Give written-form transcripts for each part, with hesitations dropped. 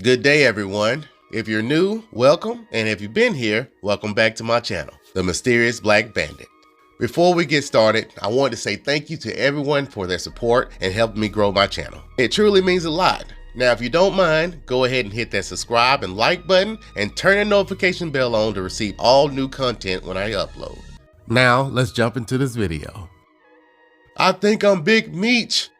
Good day, everyone. If you're new, welcome, and if you've been here, welcome back to my channel, The Mysterious Black Bandit. Before we get started, I want to say thank you to everyone for their support and helping me grow my channel. It truly means a lot. Now, if you don't mind, go ahead and hit that subscribe and like button and turn the notification bell on to receive all new content when I upload. Now, let's jump into this video. I think I'm Big Meech.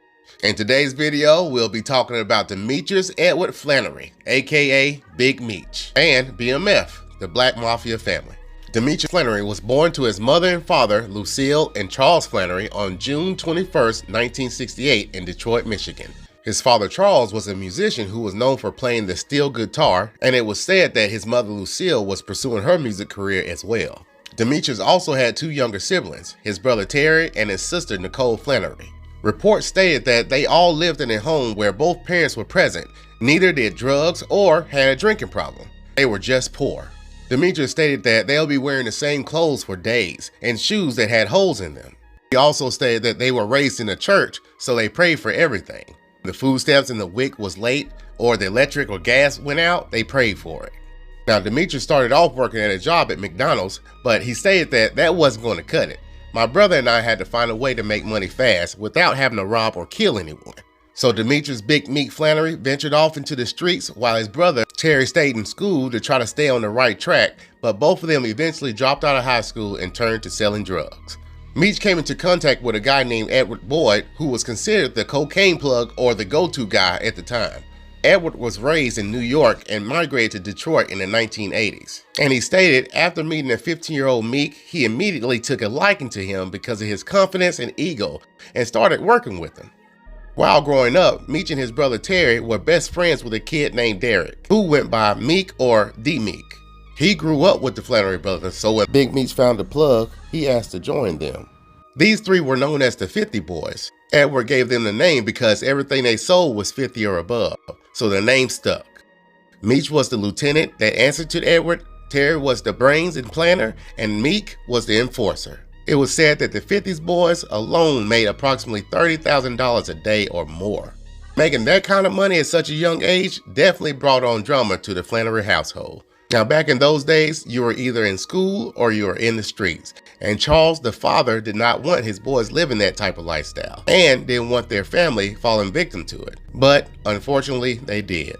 In today's video, we'll be talking about Demetrius Edward Flenory, aka Big Meech, and BMF, the Black Mafia Family. Demetrius Flenory was born to his mother and father, Lucille and Charles Flenory, on June 21st, 1968 in Detroit, Michigan. His father Charles was a musician who was known for playing the steel guitar, and it was said that his mother Lucille was pursuing her music career as well. Demetrius also had two younger siblings, his brother Terry and his sister Nicole Flenory. Reports stated that they all lived in a home where both parents were present. Neither did drugs or had a drinking problem. They were just poor. Demetrius stated that they'll be wearing the same clothes for days and shoes that had holes in them. He also stated that they were raised in a church, so they prayed for everything. The food stamps in the wick was late or the electric or gas went out, they prayed for it. Now, Demetrius started off working at a job at McDonald's, but he stated that that wasn't going to cut it. My brother and I had to find a way to make money fast without having to rob or kill anyone. So Demetrius Big Meech Flenory ventured off into the streets while his brother Terry stayed in school to try to stay on the right track, but both of them eventually dropped out of high school and turned to selling drugs. Meech came into contact with a guy named Edward Boyd, who was considered the cocaine plug or the go-to guy at the time. Edward was raised in New York and migrated to Detroit in the 1980s. And he stated after meeting a 15-year-old Meek, he immediately took a liking to him because of his confidence and ego and started working with him. While growing up, Meech and his brother Terry were best friends with a kid named Derek, who went by Meek or D-Meek. He grew up with the Flenory brothers, so when Big Meech found the plug, he asked to join them. These three were known as the 50 Boys. Edward gave them the name because everything they sold was 50 or above, so the name stuck. Meech was the lieutenant that answered to Edward, Terry was the brains and planner, and Meek was the enforcer. It was said that the 50s boys alone made approximately $30,000 a day or more. Making that kind of money at such a young age definitely brought on drama to the Flenory household. Now, back in those days, you were either in school or you were in the streets. And Charles, the father, did not want his boys living that type of lifestyle and didn't want their family falling victim to it. But unfortunately, they did.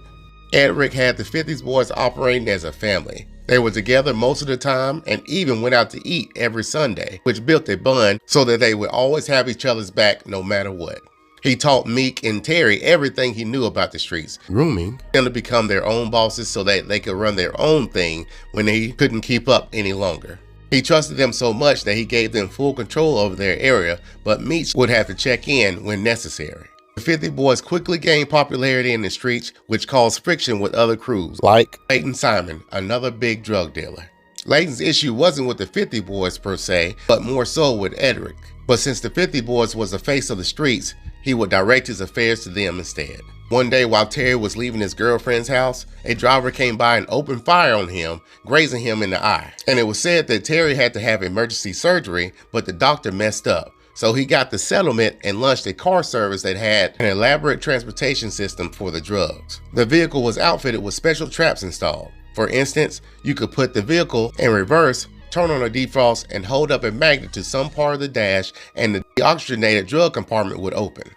Edric had the 50s boys operating as a family. They were together most of the time and even went out to eat every Sunday, which built a bond so that they would always have each other's back no matter what. He taught Meek and Terry everything he knew about the streets, grooming them to become their own bosses so that they could run their own thing when they couldn't keep up any longer. He trusted them so much that he gave them full control over their area, but Meech would have to check in when necessary. The 50 Boys quickly gained popularity in the streets, which caused friction with other crews, like Leighton Simon, another big drug dealer. Leighton's issue wasn't with the 50 Boys per se, but more so with Edric. But since the 50 Boys was the face of the streets, he would direct his affairs to them instead. One day while Terry was leaving his girlfriend's house, a driver came by and opened fire on him, grazing him in the eye. And it was said that Terry had to have emergency surgery, but the doctor messed up. So he got the settlement and launched a car service that had an elaborate transportation system for the drugs. The vehicle was outfitted with special traps installed. For instance, you could put the vehicle in reverse, turn on a defrost, and hold up a magnet to some part of the dash, and the deoxygenated drug compartment would open.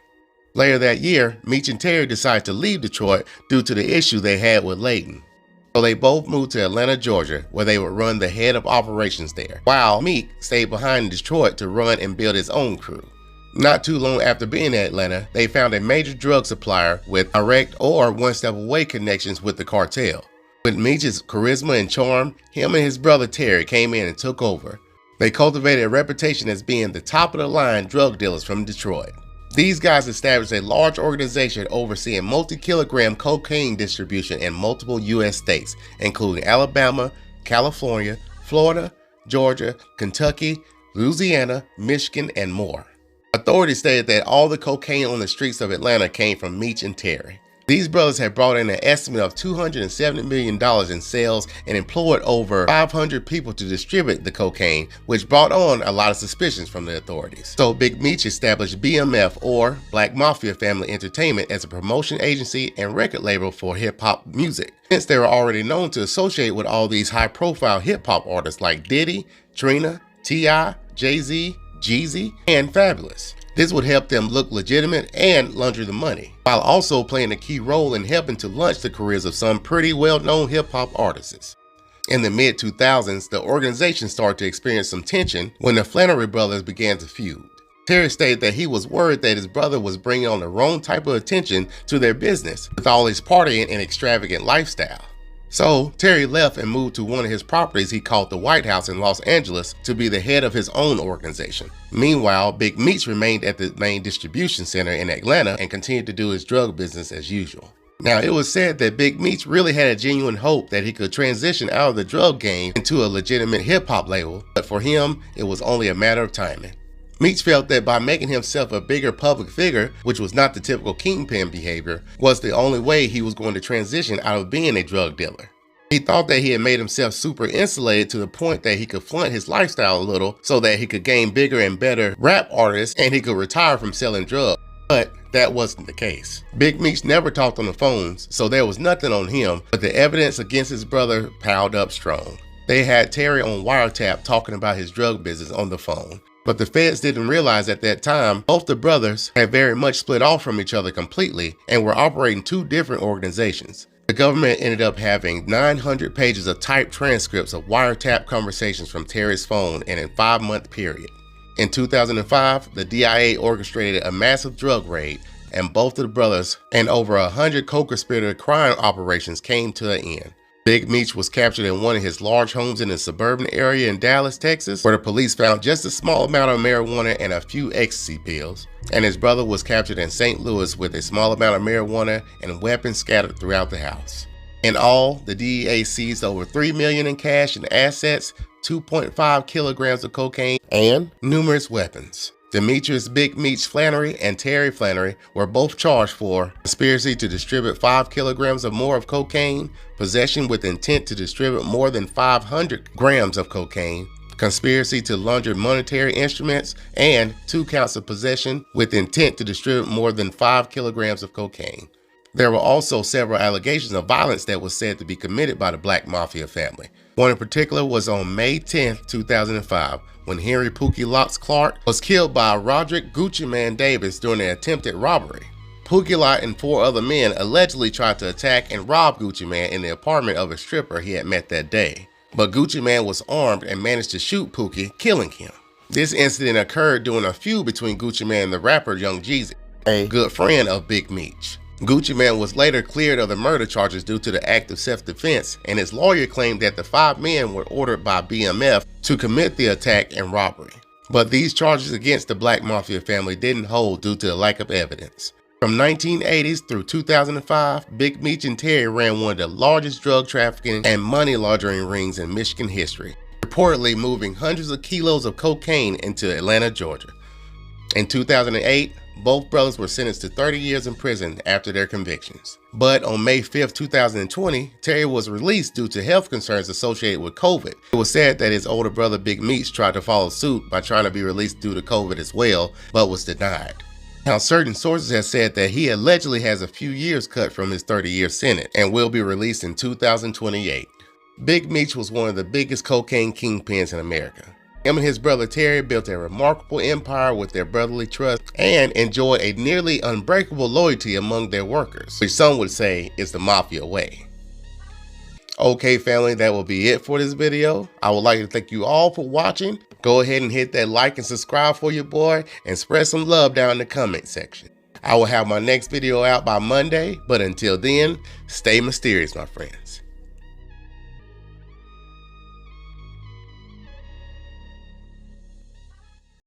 Later that year, Meech and Terry decided to leave Detroit due to the issue they had with Leighton. So they both moved to Atlanta, Georgia, where they would run the head of operations there, while Meek stayed behind in Detroit to run and build his own crew. Not too long after being in Atlanta, they found a major drug supplier with direct or one-step-away connections with the cartel. With Meech's charisma and charm, him and his brother Terry came in and took over. They cultivated a reputation as being the top-of-the-line drug dealers from Detroit. These guys established a large organization overseeing multi-kilogram cocaine distribution in multiple U.S. states, including Alabama, California, Florida, Georgia, Kentucky, Louisiana, Michigan, and more. Authorities stated that all the cocaine on the streets of Atlanta came from Meech and Terry. These brothers had brought in an estimate of $270 million in sales and employed over 500 people to distribute the cocaine, which brought on a lot of suspicions from the authorities. So Big Meech established BMF, or Black Mafia Family Entertainment, as a promotion agency and record label for hip-hop music, since they were already known to associate with all these high-profile hip-hop artists like Diddy, Trina, T.I., Jay-Z, Jeezy, and Fabulous. This would help them look legitimate and launder the money, while also playing a key role in helping to launch the careers of some pretty well-known hip-hop artists. In the mid-2000s, the organization started to experience some tension when the Flenory brothers began to feud. Terry stated that he was worried that his brother was bringing on the wrong type of attention to their business with all his partying and extravagant lifestyle. So Terry left and moved to one of his properties he called the White House in Los Angeles to be the head of his own organization. Meanwhile, Big Meech remained at the main distribution center in Atlanta and continued to do his drug business as usual. Now, it was said that Big Meech really had a genuine hope that he could transition out of the drug game into a legitimate hip-hop label, but for him, it was only a matter of timing. Meech felt that by making himself a bigger public figure, which was not the typical kingpin behavior, was the only way he was going to transition out of being a drug dealer. He thought that he had made himself super insulated to the point that he could flaunt his lifestyle a little so that he could gain bigger and better rap artists and he could retire from selling drugs. But that wasn't the case. Big Meech never talked on the phones, so there was nothing on him, but the evidence against his brother piled up strong. They had Terry on wiretap talking about his drug business on the phone. But the feds didn't realize at that time both the brothers had very much split off from each other completely and were operating two different organizations. The government ended up having 900 pages of typed transcripts of wiretap conversations from Terry's phone in a 5-month period. In 2005, the DIA orchestrated a massive drug raid, and both of the brothers and over 100 co-conspirator crime operations came to an end. Big Meech was captured in one of his large homes in a suburban area in Dallas, Texas, where the police found just a small amount of marijuana and a few ecstasy pills. And his brother was captured in St. Louis with a small amount of marijuana and weapons scattered throughout the house. In all, the DEA seized over $3 million in cash and assets, 2.5 kilograms of cocaine, and numerous weapons. Demetrius Big Meech Flenory and Terry Flenory were both charged for conspiracy to distribute 5 kilograms or more of cocaine, possession with intent to distribute more than 500 grams of cocaine, conspiracy to launder monetary instruments, and 2 counts of possession with intent to distribute more than 5 kilograms of cocaine. There were also several allegations of violence that was said to be committed by the Black Mafia family. One in particular was on May 10, 2005, when Henry Pookie Lots Clark was killed by Roderick Gucci Man Davis during an attempted robbery. Pookie Lot and 4 other men allegedly tried to attack and rob Gucci Man in the apartment of a stripper he had met that day. But Gucci Man was armed and managed to shoot Pookie, killing him. This incident occurred during a feud between Gucci Man and the rapper Young Jeezy, a good friend of Big Meech. Gucci Man was later cleared of the murder charges due to the act of self-defense, and his lawyer claimed that the 5 men were ordered by BMF to commit the attack and robbery. But these charges against the Black Mafia family didn't hold due to the lack of evidence. From 1980s through 2005, Big Meech and Terry ran one of the largest drug trafficking and money laundering rings in Michigan history, reportedly moving hundreds of kilos of cocaine into Atlanta, Georgia. In 2008, both brothers were sentenced to 30 years in prison after their convictions. But on May 5, 2020, Terry was released due to health concerns associated with COVID. It was said that his older brother Big Meech tried to follow suit by trying to be released due to COVID as well, but was denied. Now, certain sources have said that he allegedly has a few years cut from his 30-year sentence and will be released in 2028. Big Meech was one of the biggest cocaine kingpins in America. Him and his brother Terry built a remarkable empire with their brotherly trust and enjoyed a nearly unbreakable loyalty among their workers, which some would say is the mafia way. Okay, family, that will be it for this video. I would like to thank you all for watching. Go ahead and hit that like and subscribe for your boy and spread some love down in the comment section. I will have my next video out by Monday, but until then, stay mysterious, my friends.